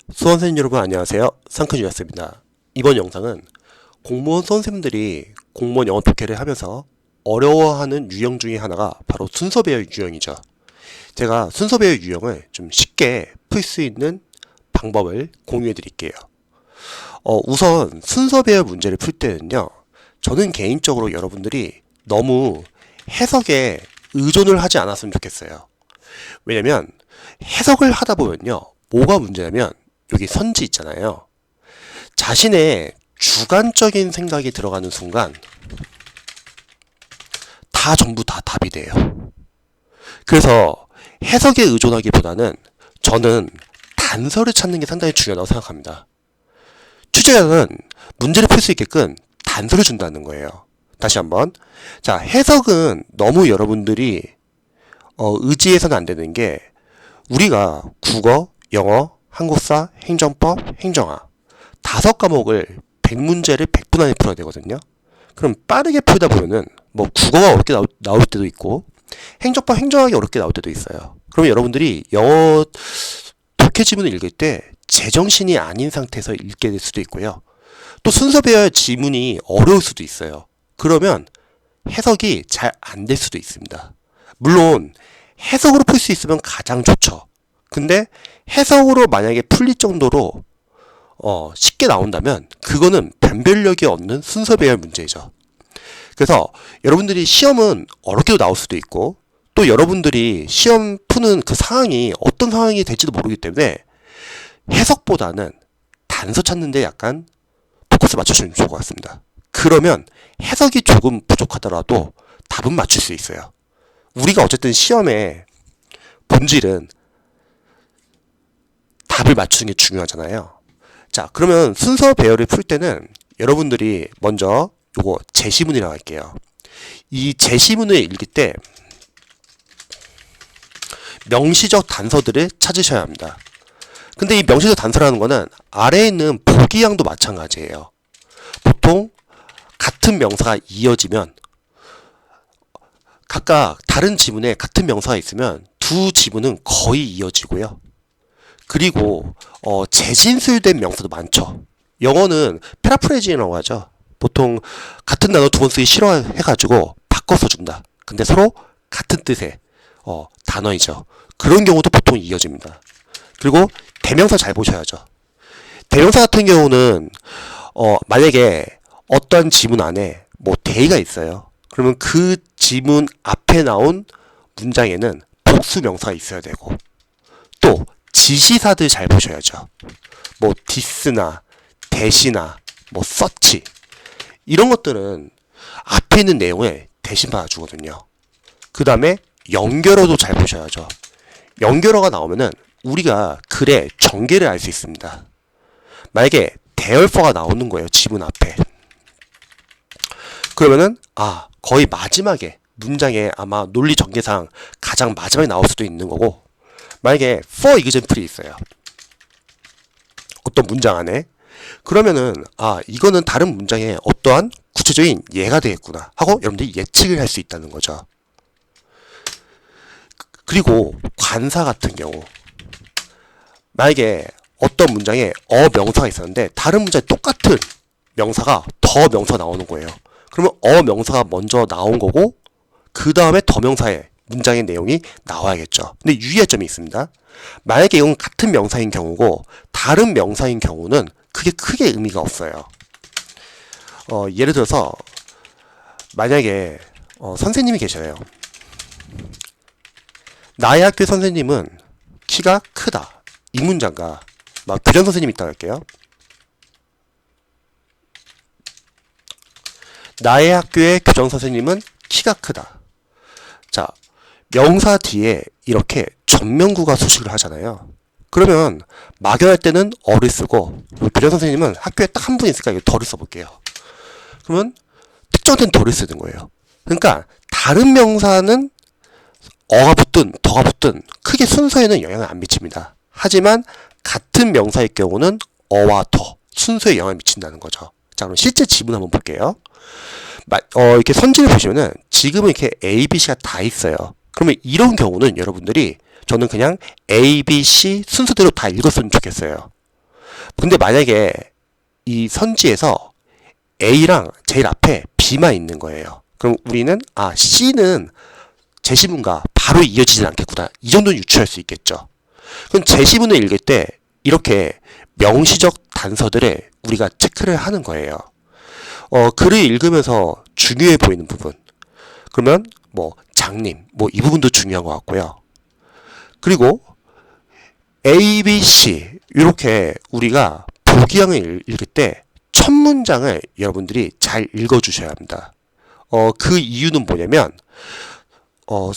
수험생 여러분 안녕하세요. 상크유였습니다. 이번 영상은 공무원 수험생들이 공무원 영어 독해를 하면서 어려워하는 유형 중에 하나가 바로 순서 배열 유형이죠. 제가 순서 배열 유형을 좀 쉽게 풀 수 있는 방법을 공유해 드릴게요. 우선 순서 배열 문제를 풀 때는요, 저는 개인적으로 여러분들이 너무 해석에 의존을 하지 않았으면 좋겠어요. 왜냐면 해석을 하다 보면요, 뭐가 문제냐면 여기 선지 있잖아요. 자신의 주관적인 생각이 들어가는 순간 다 전부 다 답이 돼요. 그래서 해석에 의존하기보다는 저는 단서를 찾는 게 상당히 중요하다고 생각합니다. 취재자는 문제를 풀 수 있게끔 단서를 준다는 거예요. 다시 한번. 자, 해석은 너무 여러분들이 의지해서는 안 되는 게, 우리가 국어, 영어, 한국사, 행정법, 행정학 5과목을 100문제를 100분 안에 풀어야 되거든요. 그럼 빠르게 풀다 보면은 뭐 국어가 어렵게 나올 때도 있고 행정법, 행정학이 어렵게 나올 때도 있어요. 그럼 여러분들이 영어 독해 지문을 읽을 때 제정신이 아닌 상태에서 읽게 될 수도 있고요. 또 순서 배열 지문이 어려울 수도 있어요. 그러면 해석이 잘 안 될 수도 있습니다. 물론 해석으로 풀 수 있으면 가장 좋죠. 근데 해석으로 만약에 풀릴 정도로 쉽게 나온다면 그거는 변별력이 없는 순서 배열 문제죠. 그래서 여러분들이 시험은 어렵게도 나올 수도 있고, 또 여러분들이 시험 푸는 그 상황이 어떤 상황이 될지도 모르기 때문에 해석보다는 단서 찾는데 약간 포커스 맞춰주면 좋을 것 같습니다. 그러면 해석이 조금 부족하더라도 답은 맞출 수 있어요. 우리가 어쨌든 시험의 본질은 답을 맞추는 게 중요하잖아요. 자, 그러면 순서 배열을 풀 때는 여러분들이 먼저 요거 제시문이라고 할게요. 이 제시문을 읽을 때 명시적 단서들을 찾으셔야 합니다. 근데 이 명시적 단서라는 거는 아래에 있는 보기양도 마찬가지예요. 보통 같은 명사가 이어지면, 각각 다른 지문에 같은 명사가 있으면 두 지문은 거의 이어지고요. 그리고 재진술된 명사도 많죠. 영어는 패러프레이징이라고 하죠. 보통 같은 단어 2번 쓰기 싫어해가지고 바꿔 써준다. 근데 서로 같은 뜻의 단어이죠. 그런 경우도 보통 이어집니다. 그리고 대명사 잘 보셔야죠. 대명사 같은 경우는 만약에 어떤 지문 안에 뭐 대의가 있어요. 그러면 그 지문 앞에 나온 문장에는 복수 명사가 있어야 되고, 또 지시사들 잘 보셔야죠. 뭐 디스나 대시나 뭐 서치, 이런 것들은 앞에 있는 내용을 대신 받아주거든요. 그 다음에 연결어도 잘 보셔야죠. 연결어가 나오면은 우리가 글의 전개를 알 수 있습니다. 만약에 대열퍼가 나오는 거예요, 지문 앞에. 그러면은 거의 마지막에 문장에 아마 논리 전개상 가장 마지막에 나올 수도 있는 거고, 만약에 for example이 있어요, 어떤 문장 안에. 그러면은 이거는 다른 문장에 어떠한 구체적인 예가 되겠구나 하고 여러분들이 예측을 할 수 있다는 거죠. 그리고 관사 같은 경우, 만약에 어떤 문장에 명사가 있었는데 다른 문장에 똑같은 명사가 더 명사가 나오는 거예요. 그러면 명사가 먼저 나온 거고 그 다음에 더 명사의 문장의 내용이 나와야겠죠. 근데 유의할 점이 있습니다. 만약에 이건 같은 명사인 경우고 다른 명사인 경우는 그게 크게 의미가 없어요. 예를 들어서 만약에 선생님이 계셔요. 나의 학교 선생님은 키가 크다. 이 문장과 교장 선생님이 있다고 할게요. 나의 학교의 교장 선생님은 키가 크다. 자, 명사 뒤에 이렇게 전면구가 수식을 하잖아요. 그러면 막연할 때는 어를 쓰고, 교장 선생님은 학교에 딱 한 분 있으니까 덜을 써볼게요. 그러면 특정된 덜을 쓰는 거예요. 그러니까 다른 명사는 어가 붙든 더가 붙든 크게 순서에는 영향을 안 미칩니다. 하지만 같은 명사일 경우는 어와 더, 순서에 영향을 미친다는 거죠. 자, 그럼 실제 지문 한번 볼게요. 이렇게 선지를 보시면은 지금은 이렇게 A, B, C가 다 있어요. 그러면 이런 경우는 여러분들이, 저는 그냥 A, B, C 순서대로 다 읽었으면 좋겠어요. 근데 만약에 이 선지에서 A랑 제일 앞에 B만 있는 거예요. 그럼 우리는 C는 제시문과 바로 이어지진 않겠구나. 이 정도는 유추할 수 있겠죠. 그럼 제시문을 읽을 때 이렇게 명시적 단서들을 우리가 체크를 하는 거예요. 글을 읽으면서 중요해 보이는 부분. 그러면 뭐 장님, 뭐 이 부분도 중요한 것 같고요. 그리고 A, B, C 이렇게 우리가 보기형을 읽을 때 첫 문장을 여러분들이 잘 읽어주셔야 합니다. 그 이유는 뭐냐면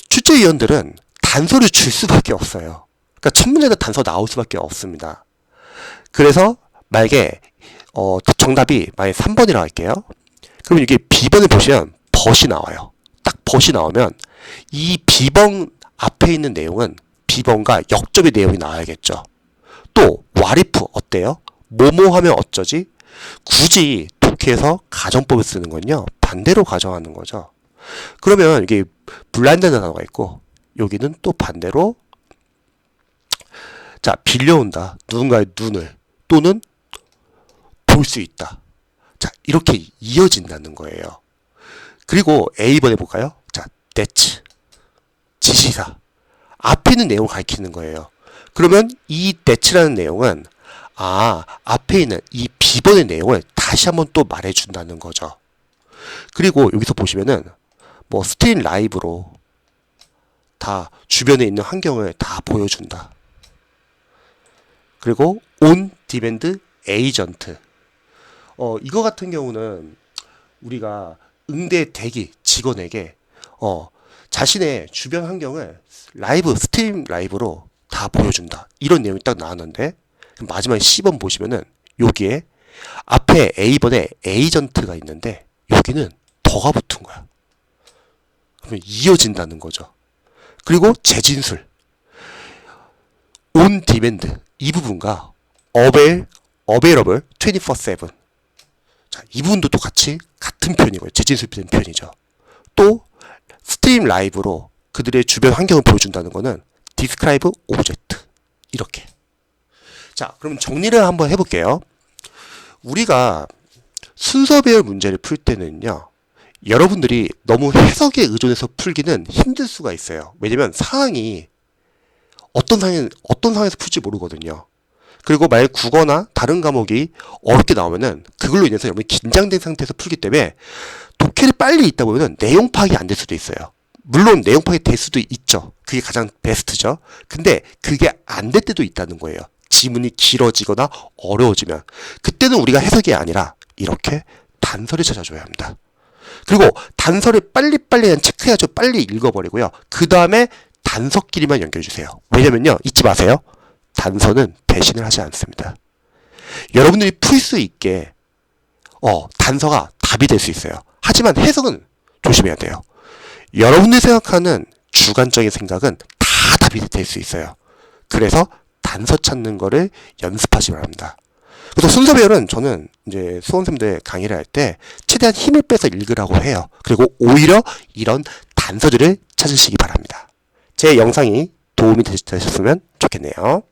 출제위원들은 단서를 줄 수밖에 없어요. 그러니까 첫 문장에 단서 나올 수밖에 없습니다. 그래서 만약에 정답이 만약에 3번이라고 할게요. 그럼 이게 B번을 보시면 벗이 나와요. 딱 벗이 나오면 이 B번 앞에 있는 내용은 B번과 역접의 내용이 나와야겠죠. 또 와리프 어때요? 뭐뭐 하면 어쩌지? 굳이 독해에서 가정법을 쓰는 건요. 반대로 가정하는 거죠. 그러면 이게 블라인드라는 단어가 있고 여기는 또 반대로 자 빌려온다. 누군가의 눈을 또는 볼 수 있다. 자 이렇게 이어진다는 거예요. 그리고 A번 해볼까요? 자 that's 지시사 앞에 있는 내용을 가리키는 거예요. 그러면 이 that라는 내용은 앞에 있는 이 B번의 내용을 다시 한번 또 말해준다는 거죠. 그리고 여기서 보시면은 뭐 스트림 라이브로 다 주변에 있는 환경을 다 보여준다. 그리고 on demand agent 이거 같은 경우는 우리가 응대 대기 직원에게 자신의 주변 환경을 라이브 스트림 라이브로 다 보여준다. 이런 내용이 딱 나왔는데 마지막에 C번 보시면은 여기에 앞에 A번에 에이전트가 있는데 여기는 더가 붙은 거야. 그러면 이어진다는 거죠. 그리고 재진술 on demand 이 부분과 available 24/7 자, 이 부분도 똑같이 같은 표현이고요. 재진술된 표현이죠. 또 스트림 라이브로 그들의 주변 환경을 보여준다는 거는 describe object 이렇게. 자, 그럼 정리를 한번 해볼게요. 우리가 순서 배열 문제를 풀 때는요. 여러분들이 너무 해석에 의존해서 풀기는 힘들 수가 있어요. 왜냐면 상황이 어떤 상황에서 풀지 모르거든요. 그리고 만약 국어나 다른 과목이 어렵게 나오면은 그걸로 인해서 여러분이 긴장된 상태에서 풀기 때문에 독해를 빨리 읽다 보면은 내용 파악이 안 될 수도 있어요. 물론 내용 파악이 될 수도 있죠. 그게 가장 베스트죠. 근데 그게 안 될 때도 있다는 거예요. 지문이 길어지거나 어려워지면 그때는 우리가 해석이 아니라 이렇게 단서를 찾아줘야 합니다. 그리고 단서를 빨리빨리 그냥 체크해야죠. 빨리 읽어버리고요. 그 다음에 단서끼리만 연결해주세요. 왜냐면요. 잊지 마세요. 단서는 배신을 하지 않습니다. 여러분들이 풀 수 있게 단서가 답이 될 수 있어요. 하지만 해석은 조심해야 돼요. 여러분들이 생각하는 주관적인 생각은 다 답이 될 수 있어요. 그래서 단서 찾는 거를 연습하시기 바랍니다. 그래서 순서 배열은 저는 이제 수험생들 강의를 할 때 최대한 힘을 빼서 읽으라고 해요. 그리고 오히려 이런 단서들을 찾으시기 바랍니다. 제 영상이 도움이 되셨으면 좋겠네요.